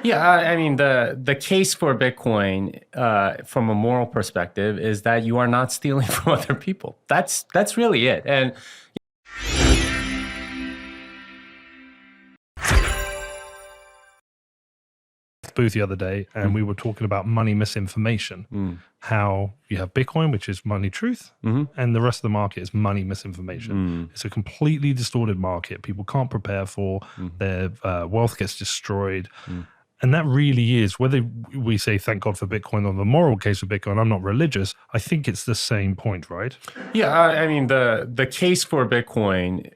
Yeah, I mean the case for Bitcoin from a moral perspective is that you are not stealing from other people. That's really it. And booth the other day, and we were talking about money misinformation. How you have Bitcoin, which is money truth, and the rest of the market is money misinformation. It's a completely distorted market. People can't prepare for their wealth gets destroyed. And that really is, whether we say thank God for Bitcoin or the moral case for Bitcoin, I'm not religious, I think it's the same point, right? yeah, I mean the case for Bitcoin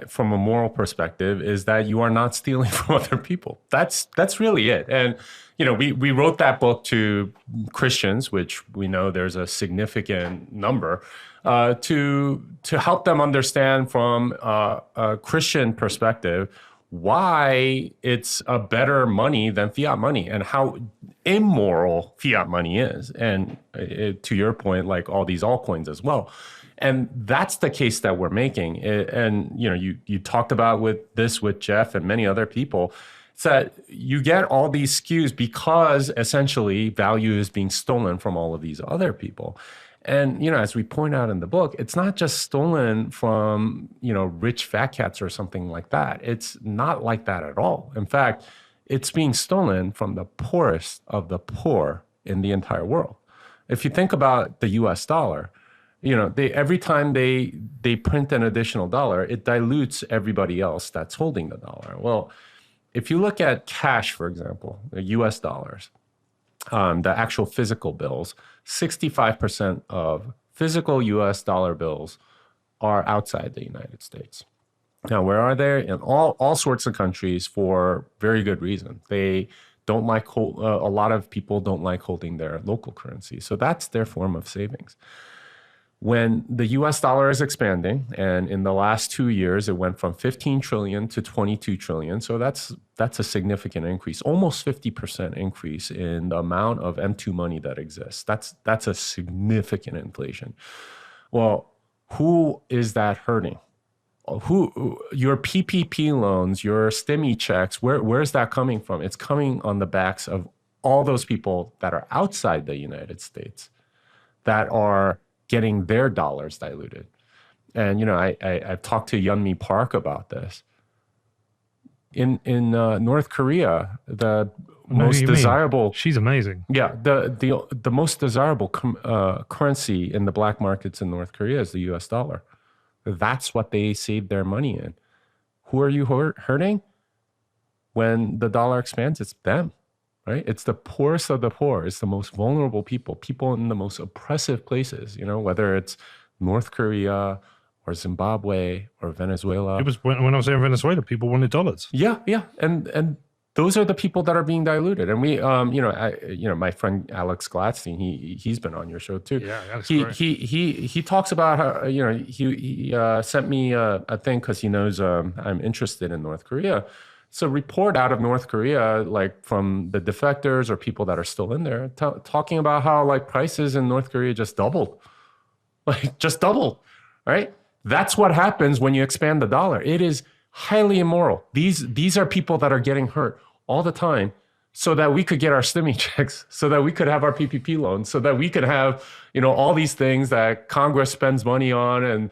from a moral perspective is that you are not stealing from other people. That's really it. And we wrote that book to Christians, which we know there's a significant number, to help them understand from a Christian perspective why it's a better money than fiat money and how immoral fiat money is. And to your point, like all these altcoins as well. And that's the case that we're making. And you talked about with Jeff and many other people. It's that you get all these skews because essentially value is being stolen from all of these other people. And, as we point out in the book, it's not just stolen from, rich fat cats or something like that. It's not like that at all. In fact, it's being stolen from the poorest of the poor in the entire world. If you think about the US dollar, every time they print an additional dollar, it dilutes everybody else that's holding the dollar. Well, if you look at cash, for example, the US dollars, the actual physical bills, 65% of physical US dollar bills are outside the United States. Now, where are they? In all sorts of countries for very good reason. They don't like, a lot of people don't like holding their local currency. So that's their form of savings. When the US dollar is expanding, and in the last 2 years, it went from 15 trillion to 22 trillion. So that's a significant increase, almost 50% increase in the amount of M2 money that exists. That's a significant inflation. Well, who is that hurting? Your PPP loans, your STEMI checks, where's that coming from? It's coming on the backs of all those people that are outside the United States that are getting their dollars diluted. And I've talked to Yeonmi Park about this. In North Korea, the most desirable, she's amazing. Yeah, the most desirable currency in the black markets in North Korea is the US dollar. That's what they save their money in. Who are you hurting? When the dollar expands, it's them. Right? It's the poorest of the poor. It's the most vulnerable people in the most oppressive places, whether it's North Korea or Zimbabwe or Venezuela. It was when I was there in Venezuela, people wanted dollars. Yeah. And those are the people that are being diluted. And we, my friend Alex Gladstein, he's been on your show too. Yeah, Alex, he talks about how, he sent me a thing because he knows I'm interested in North Korea. It's a report out of North Korea, like from the defectors or people that are still in there, talking about how like prices in North Korea just doubled, right? That's what happens when you expand the dollar. It is highly immoral. These are people that are getting hurt all the time so that we could get our STEMI checks, so that we could have our PPP loans, so that we could have, all these things that Congress spends money on and,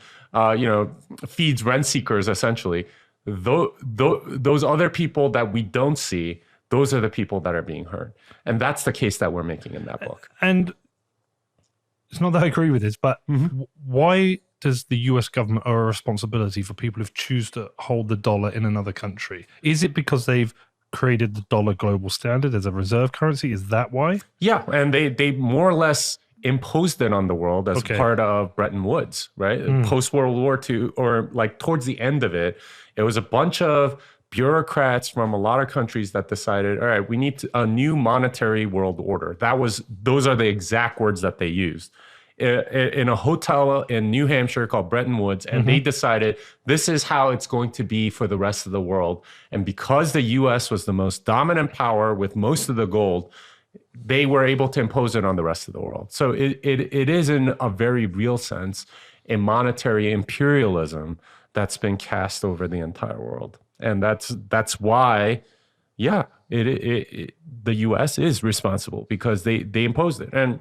feeds rent seekers essentially. Those other people that we don't see, those are the people that are being hurt. And that's the case that we're making in that book. And it's not that I agree with this, but why does the US government owe a responsibility for people who choose to hold the dollar in another country? Is it because they've created the dollar global standard as a reserve currency? Is that why? Yeah, and they more or less imposed it on the world as part of Bretton Woods, right? Post-World War II, or like towards the end of it, it was a bunch of bureaucrats from a lot of countries that decided, all right, we need a new monetary world order. Those are the exact words that they used. In a hotel in New Hampshire called Bretton Woods, and they decided this is how it's going to be for the rest of the world. And because the US was the most dominant power with most of the gold, they were able to impose it on the rest of the world. So it is in a very real sense a monetary imperialism that's been cast over the entire world. And that's why, the U.S. is responsible because they imposed it. And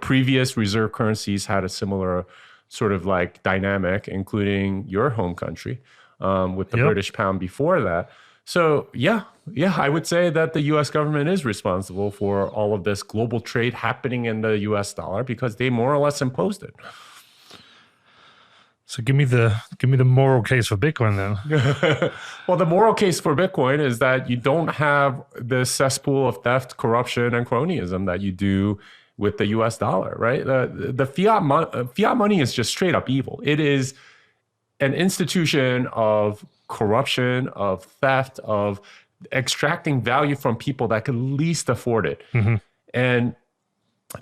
previous reserve currencies had a similar sort of like dynamic, including your home country with the British pound before that. So yeah, I would say that the U.S. government is responsible for all of this global trade happening in the U.S. dollar because they more or less imposed it. So give me the moral case for Bitcoin then. Well, the moral case for Bitcoin is that you don't have the cesspool of theft, corruption, and cronyism that you do with the U.S. dollar, right? The fiat money is just straight up evil. It is an institution of corruption, of theft, of extracting value from people that could least afford it. And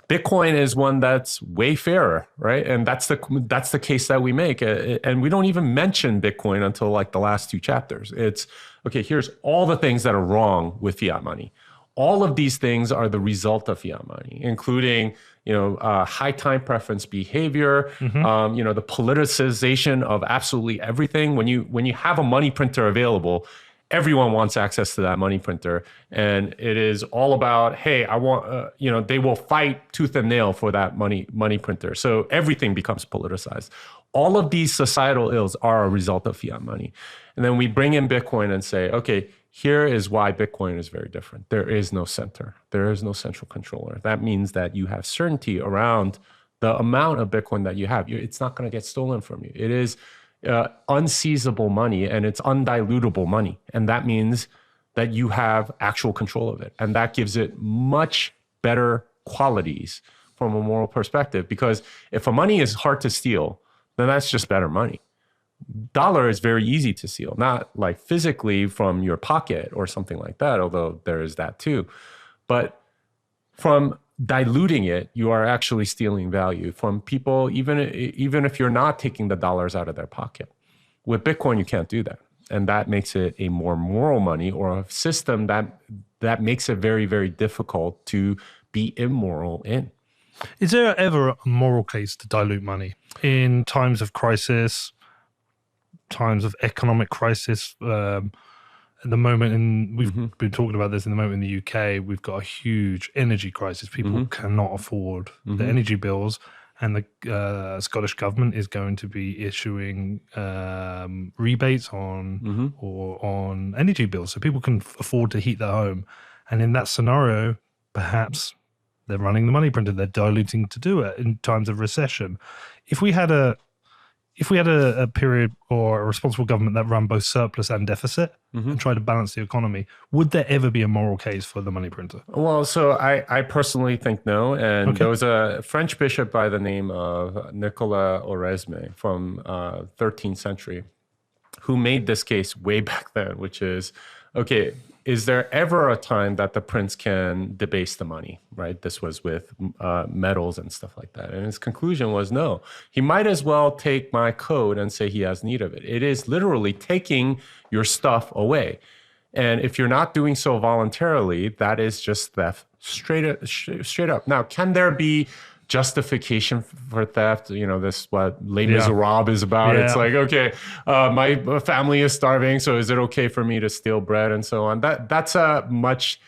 Bitcoin is one that's way fairer, right? And that's the case that we make. And we don't even mention Bitcoin until like the last 2 chapters. It's, okay, here's all the things that are wrong with fiat money. All of these things are the result of fiat money, including, high time preference behavior, the politicization of absolutely everything. When you have a money printer available, everyone wants access to that money printer. And it is all about, hey, I want, they will fight tooth and nail for that money printer. So everything becomes politicized. All of these societal ills are a result of fiat money. And then we bring in Bitcoin and say, okay, here is why Bitcoin is very different. There is no center. There is no central controller. That means that you have certainty around the amount of Bitcoin that you have. It's not going to get stolen from you. It is unseizable money, and it's undilutable money. And that means that you have actual control of it. And that gives it much better qualities from a moral perspective, because if a money is hard to steal, then that's just better money. Dollar is very easy to steal, not like physically from your pocket or something like that, although there is that too. But from diluting it, you are actually stealing value from people, even if you're not taking the dollars out of their pocket. With Bitcoin, you can't do that. And that makes it a more moral money, or a system that makes it very, very difficult to be immoral in. Is there ever a moral case to dilute money in times of crisis, times of economic crisis? At the moment, and we've been talking about this in the moment in the UK, we've got a huge energy crisis. People cannot afford the energy bills, and the Scottish government is going to be issuing rebates on or on energy bills, so people can afford to heat their home. And in that scenario, perhaps they're running the money printer, they're diluting to do it in times of recession. If we had a period or a responsible government that ran both surplus and deficit and tried to balance the economy, would there ever be a moral case for the money printer? Well, so I personally think no. And there was a French bishop by the name of Nicolas Oresme from 13th century who made this case way back then, which is, okay, is there ever a time that the prince can debase the money, right? This was with metals and stuff like that. And his conclusion was no. He might as well take my code and say he has need of it. It is literally taking your stuff away. And if you're not doing so voluntarily, that is just theft straight up. Now, can there be justification for theft? This is what Les Miserables is about. It's like, okay, my family is starving, so is it okay for me to steal bread and so on? That's a much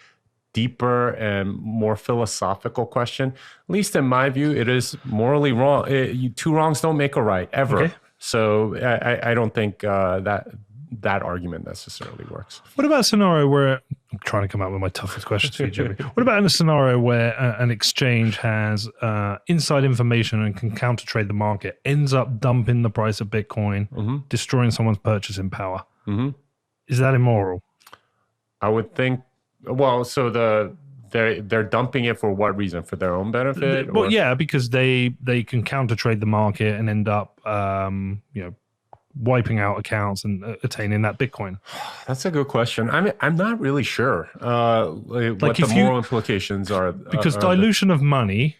deeper and more philosophical question. At least in my view, it is morally wrong. Two wrongs don't make a right, ever. Okay. So I don't think that argument necessarily works. What about a scenario where, I'm trying to come up with my toughest questions for you, Jimmy. What about in a scenario where an exchange has inside information and can counter trade the market, ends up dumping the price of Bitcoin, destroying someone's purchasing power? Is that immoral? I would think, well, so they're dumping it for what reason? For their own benefit? Well, yeah, because they can counter trade the market and end up, wiping out accounts and attaining that Bitcoin. That's a good question. I'm not really sure what the moral implications are. Because dilution of money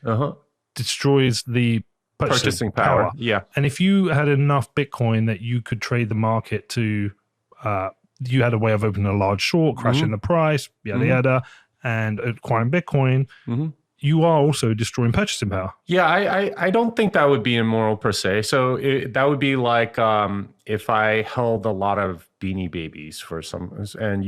destroys the purchasing power. Yeah. And if you had enough Bitcoin that you could trade the market to, you had a way of opening a large short, crashing the price, yada, yada, and acquiring Bitcoin, you are also destroying purchasing power. Yeah, I don't think that would be immoral per se. So that would be like if I held a lot of Beanie Babies for some, and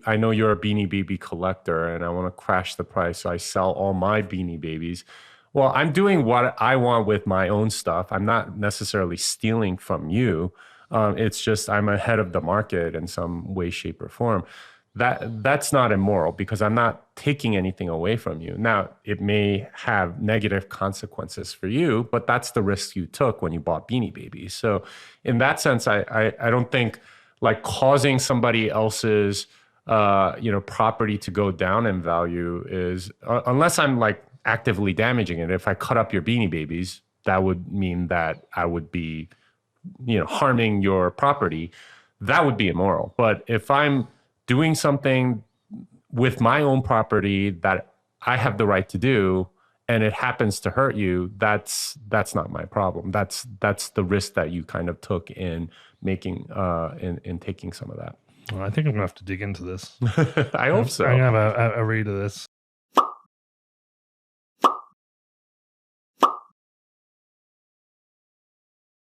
I know you're a Beanie Baby collector, and I want to crash the price, so I sell all my Beanie Babies. Well, I'm doing what I want with my own stuff. I'm not necessarily stealing from you. It's just I'm ahead of the market in some way, shape, or form. That's not immoral because I'm not taking anything away from you. Now, it may have negative consequences for you, but that's the risk you took when you bought Beanie Babies. So in that sense, I don't think like causing somebody else's property to go down in value is unless I'm like actively damaging it. If I cut up your Beanie Babies, that would mean that I would be harming your property. That would be immoral. But if I'm doing something with my own property that I have the right to do, and it happens to hurt you, that's not my problem. That's the risk that you kind of took in making in taking some of that. Well, I think I'm gonna have to dig into this. I hope so. I'm gonna have a read of this.